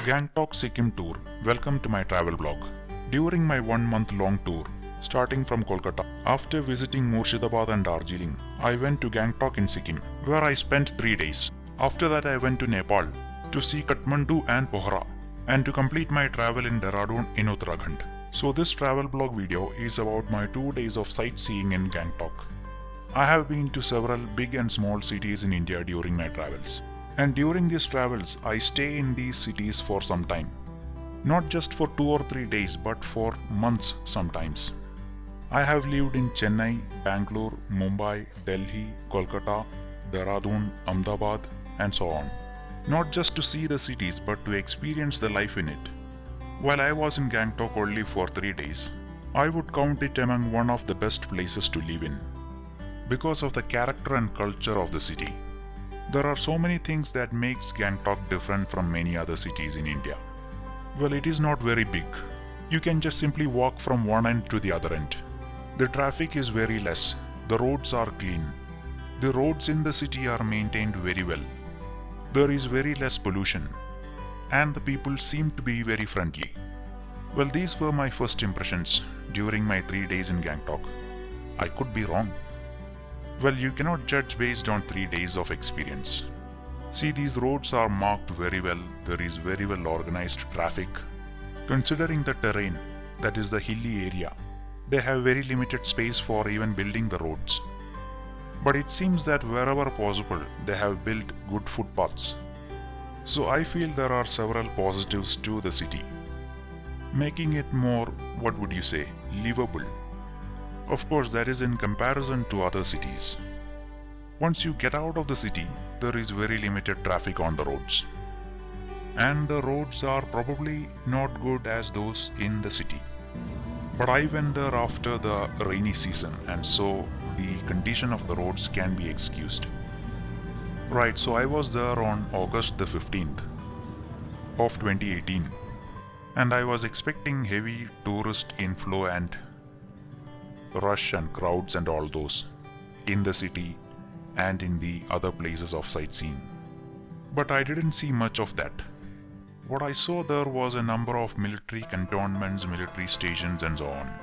Gangtok Sikkim tour. Welcome to my travel blog. During my 1-month long tour, starting from Kolkata, after visiting Murshidabad and Darjeeling, I went to Gangtok in Sikkim, where I spent 3 days. After that I went to Nepal to see Kathmandu and Pokhara, and to complete my travel in Dehradun in Uttarakhand. So this travel blog video is about my 2 days of sightseeing in Gangtok. I have been to several big and small cities in India during my travels. And during these travels, I stay in these cities for some time. Not just for 2 or 3 days, but for months sometimes. I have lived in Chennai, Bangalore, Mumbai, Delhi, Kolkata, Dehradun, Ahmedabad, and so on. Not just to see the cities, but to experience the life in it. While I was in Gangtok only for 3 days, I would count it among one of the best places to live in, because of the character and culture of the city. There are so many things that makes Gangtok different from many other cities in India. Well, it is not very big. You can just simply walk from one end to the other end. The traffic is very less. The roads are clean. The roads in the city are maintained very well. There is very less pollution. And the people seem to be very friendly. Well, these were my first impressions during my 3 days in Gangtok. I could be wrong. Well, you cannot judge based on 3 days of experience. See, these roads are marked very well. There is very well organized traffic. Considering the terrain, that is the hilly area, they have very limited space for even building the roads. But it seems that wherever possible, they have built good footpaths. So I feel there are several positives to the city, making it more, what would you say, livable. Of course, that is in comparison to other cities. Once you get out of the city, there is very limited traffic on the roads. And the roads are probably not good as those in the city. But I went there after the rainy season, and so the condition of the roads can be excused. Right, so I was there on August the 15th of 2018. And I was expecting heavy tourist inflow and rush and crowds and all those in the city and in the other places of sightseeing. But I didn't see much of that. What I saw there was a number of military cantonments, military stations, and so on.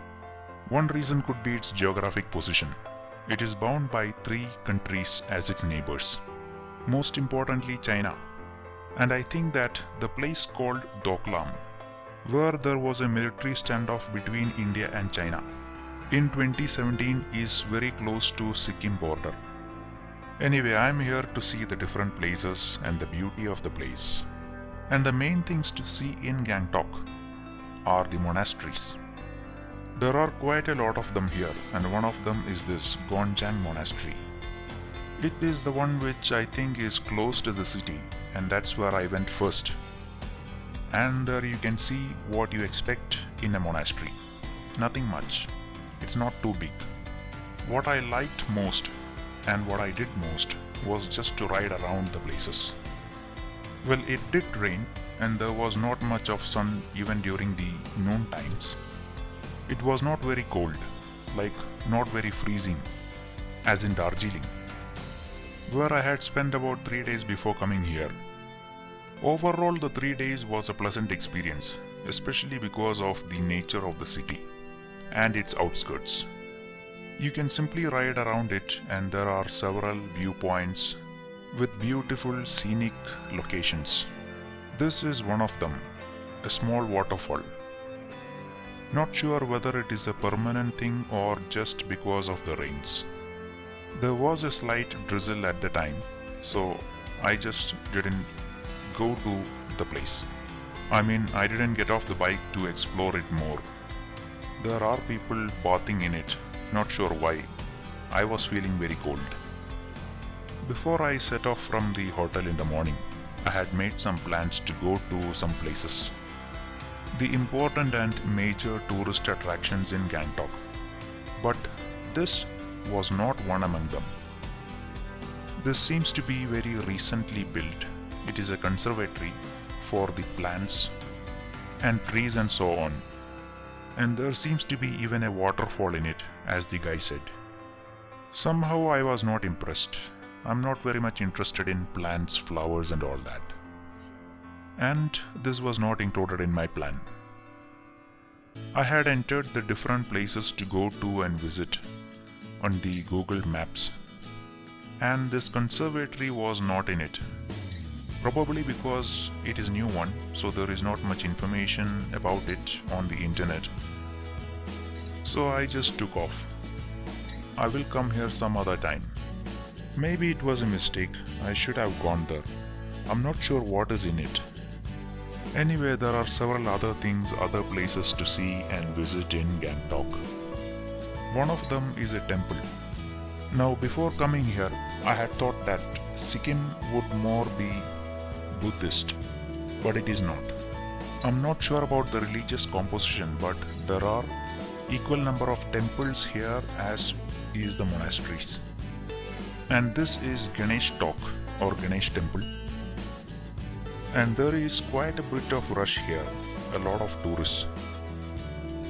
One reason could be its geographic position. It is bound by 3 countries as its neighbors. Most importantly, China. And I think that the place called Doklam, where there was a military standoff between India and China in 2017, is very close to Sikkim border. Anyway, I am here to see the different places and the beauty of the place. And the main things to see in Gangtok are the monasteries. There are quite a lot of them here, and one of them is this Gonjang Monastery. It is the one which I think is close to the city, and that's where I went first. And there you can see what you expect in a monastery. Nothing much. It's not too big. What I liked most and what I did most was just to ride around the places. Well, it did rain and there was not much of sun even during the noon times. It was not very cold, like not very freezing, as in Darjeeling, where I had spent about 3 days before coming here. Overall, the 3 days was a pleasant experience, especially because of the nature of the city and its outskirts. You can simply ride around it, and there are several viewpoints with beautiful scenic locations. This is one of them, a small waterfall. Not sure whether it is a permanent thing or just because of the rains. There was a slight drizzle at the time, so I just didn't go to the place. I didn't get off the bike to explore it more. There are people bathing in it, not sure why. I was feeling very cold. Before I set off from the hotel in the morning, I had made some plans to go to some places, the important and major tourist attractions in Gangtok. But this was not one among them. This seems to be very recently built. It is a conservatory for the plants and trees and so on. And there seems to be even a waterfall in it, as the guy said. Somehow I was not impressed. I'm not very much interested in plants, flowers and all that. and this was not included in my plan. I had entered the different places to go to and visit on the Google Maps, and this conservatory was not in it. Probably because it is a new one, so there is not much information about it on the internet. So I just took off. I will come here some other time. Maybe it was a mistake. I should have gone there. I'm not sure what is in it. Anyway, there are several other things, other places to see and visit in Gangtok. One of them is a temple. Now, before coming here, I had thought that Sikkim would more be Buddhist, but it is not. I'm not sure about the religious composition, but there are equal number of temples here as is the monasteries. And this is Ganesh Tok or Ganesh Temple. And there is quite a bit of rush here, a lot of tourists.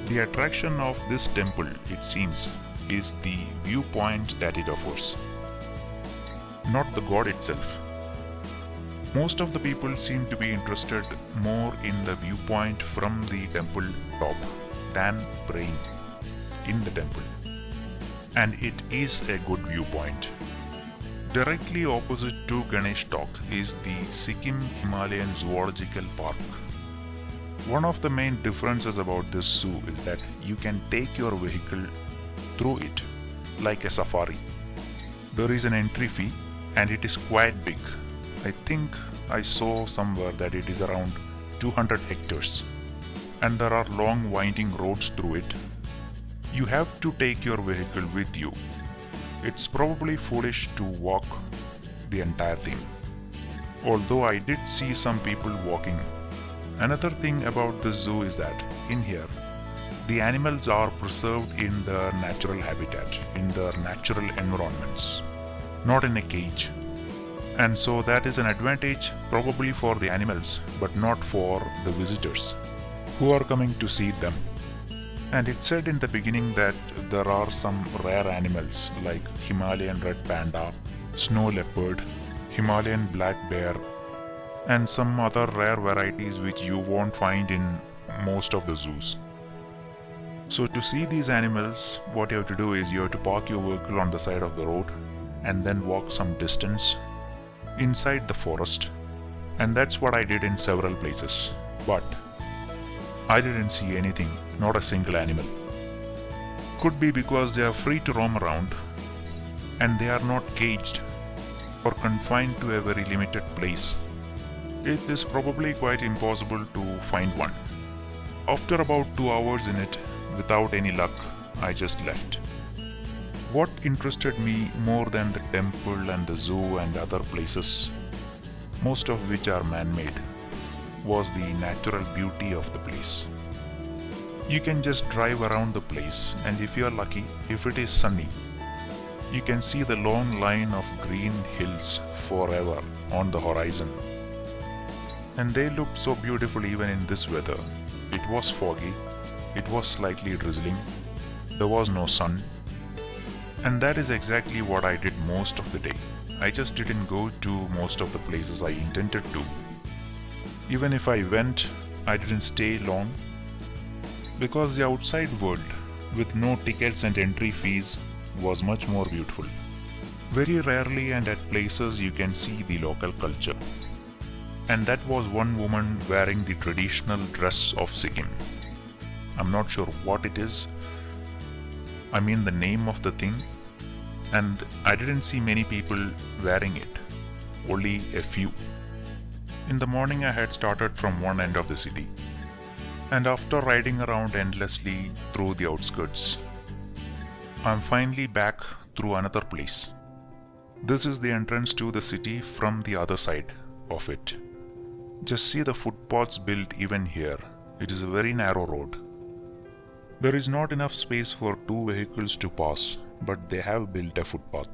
The attraction of this temple, it seems, is the viewpoint that it offers, not the god itself. Most of the people seem to be interested more in the viewpoint from the temple top than praying in the temple. And it is a good viewpoint. Directly opposite to Ganesh Tok is the Sikkim Himalayan Zoological Park. One of the main differences about this zoo is that you can take your vehicle through it like a safari. There is an entry fee and it is quite big. I think I saw somewhere that it is around 200 hectares, and there are long winding roads through it. You have to take your vehicle with you. It's probably foolish to walk the entire thing, although I did see some people walking. Another thing about the zoo is that in here, the animals are preserved in their natural habitat, in their natural environments, not in a cage. And so that is an advantage probably for the animals, but not for the visitors who are coming to see them. And it said in the beginning that there are some rare animals like Himalayan red panda, snow leopard, Himalayan black bear, and some other rare varieties which you won't find in most of the zoos. So to see these animals, what you have to do is you have to park your vehicle on the side of the road and then walk some distance inside the forest. And that's what I did in several places. But I didn't see anything, not a single animal. Could be because they are free to roam around and they are not caged or confined to a very limited place. It is probably quite impossible to find one. After about 2 hours in it, without any luck, I just left. What interested me more than the temple and the zoo and other places, most of which are man-made, was the natural beauty of the place. You can just drive around the place, and if you are lucky, if it is sunny, you can see the long line of green hills forever on the horizon. And they looked so beautiful even in this weather. It was foggy, it was slightly drizzling, there was no sun. And that is exactly what I did most of the day. I just didn't go to most of the places I intended to. Even if I went, I didn't stay long, because the outside world, with no tickets and entry fees, was much more beautiful. Very rarely and at places you can see the local culture. And that was one woman wearing the traditional dress of Sikkim. I'm not sure what it is. I mean the name of the thing. And I didn't see many people wearing it. Only a few. In the morning I had started from one end of the city. And after riding around endlessly through the outskirts, I'm finally back through another place. This is the entrance to the city from the other side of it. Just see the footpaths built even here. It is a very narrow road. There is not enough space for two vehicles to pass, but they have built a footpath.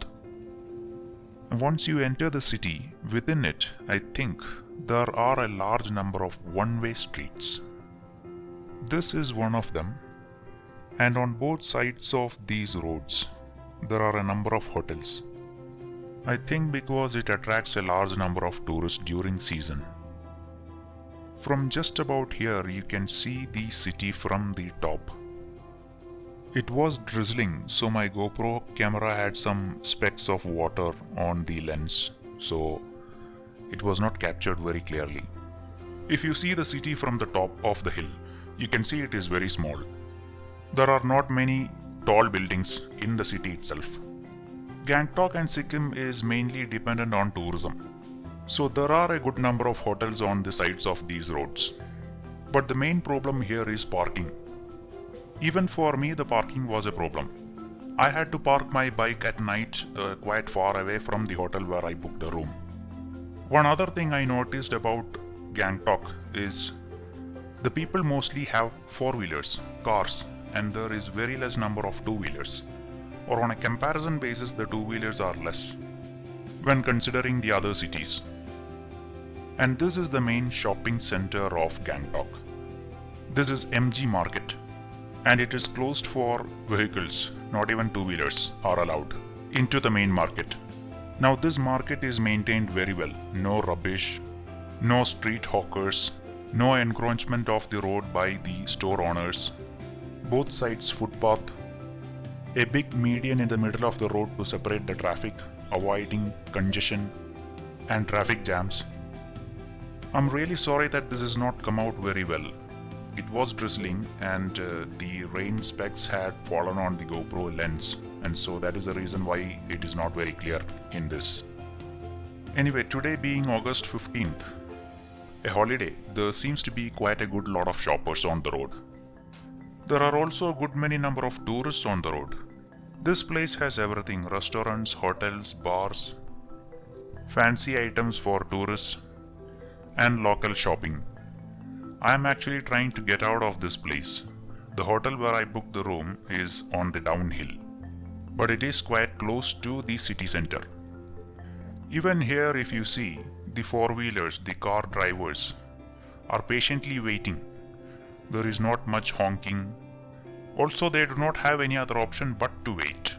Once you enter the city, within it, I think, there are a large number of one-way streets. This is one of them, and on both sides of these roads, there are a number of hotels. I think because it attracts a large number of tourists during season. From just about here you can see the city from the top. It was drizzling, so my GoPro camera had some specks of water on the lens, so it was not captured very clearly. If you see the city from the top of the hill, you can see it is very small. There are not many tall buildings in the city itself. Gangtok and Sikkim is mainly dependent on tourism. So there are a good number of hotels on the sides of these roads. But the main problem here is parking. Even for me, the parking was a problem. I had to park my bike at night quite far away from the hotel where I booked a room. One other thing I noticed about Gangtok is the people mostly have four-wheelers, cars, and there is very less number of two-wheelers. Or on a comparison basis, the two-wheelers are less when considering the other cities. And this is the main shopping center of Gangtok. This is MG Market, and it is closed for vehicles, not even two-wheelers are allowed into the main market. Now this market is maintained very well. No rubbish, no street hawkers, no encroachment of the road by the store owners. Both sides footpath, a big median in the middle of the road to separate the traffic, avoiding congestion and traffic jams. I'm really sorry that this has not come out very well. It was drizzling and the rain specks had fallen on the GoPro lens, and so that is the reason why it is not very clear in this. Anyway, today being August 15th, a holiday, there seems to be quite a good lot of shoppers on the road. There are also a good many number of tourists on the road. This place has everything: restaurants, hotels, bars, fancy items for tourists, and local shopping. I am actually trying to get out of this place. The hotel where I booked the room is on the downhill, but it is quite close to the city center. Even here, if you see, the four-wheelers, the car drivers, are patiently waiting. There is not much honking. Also, they do not have any other option but to wait.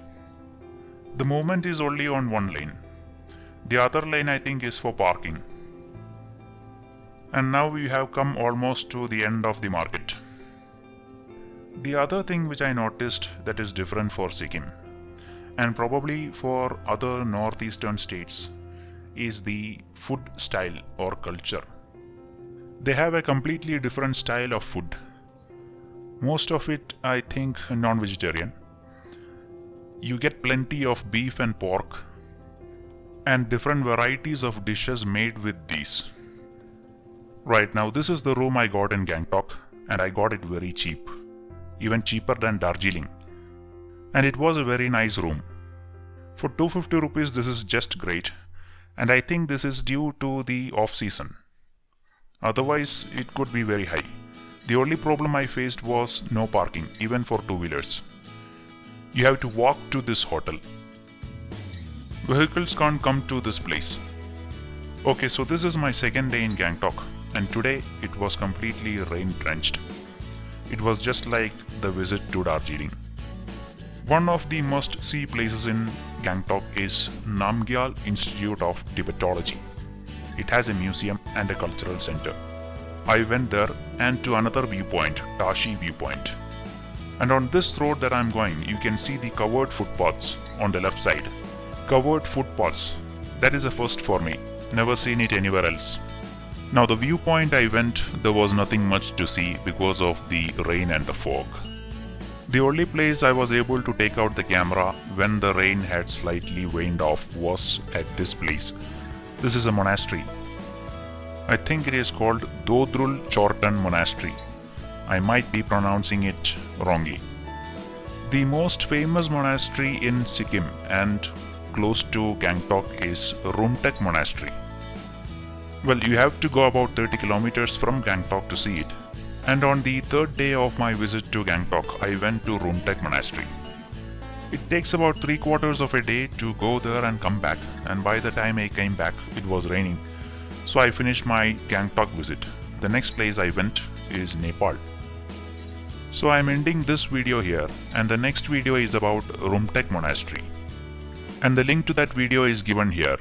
The movement is only on one lane. The other lane, I think, is for parking. And now we have come almost to the end of the market. The other thing which I noticed that is different for Sikkim, and probably for other northeastern states, is the food style or culture. They have a completely different style of food. Most of it, I think, non-vegetarian. You get plenty of beef and pork, and different varieties of dishes made with these. Right now, this is the room I got in Gangtok, and I got it very cheap, even cheaper than Darjeeling. And it was a very nice room. For 250 rupees, this is just great, and I think this is due to the off-season. Otherwise, it could be very high. The only problem I faced was no parking, even for two-wheelers. You have to walk to this hotel. Vehicles can't come to this place. Okay, so this is my second day in Gangtok, and today it was completely rain-drenched. It was just like the visit to Darjeeling. One of the must-see places in Gangtok is Namgyal Institute of Tibetology. It has a museum and a cultural center. I went there and to another viewpoint, Tashi View Point. And on this road that I'm going, you can see the covered footpaths on the left side. Covered footpaths. That is a first for me. Never seen it anywhere else. Now the viewpoint I went, there was nothing much to see because of the rain and the fog. The only place I was able to take out the camera when the rain had slightly waned off was at this place. This is a monastery. I think it is called Dodrul Chortan Monastery. I might be pronouncing it wrongly. The most famous monastery in Sikkim and close to Gangtok is Rumtek Monastery. Well, you have to go about 30 kilometers from Gangtok to see it. And on the third day of my visit to Gangtok, I went to Rumtek Monastery. It takes about 3/4 of a day to go there and come back, and by the time I came back, it was raining. So I finished my Gangtok visit. The next place I went is Nepal. So I'm ending this video here, and the next video is about Rumtek Monastery. And the link to that video is given here.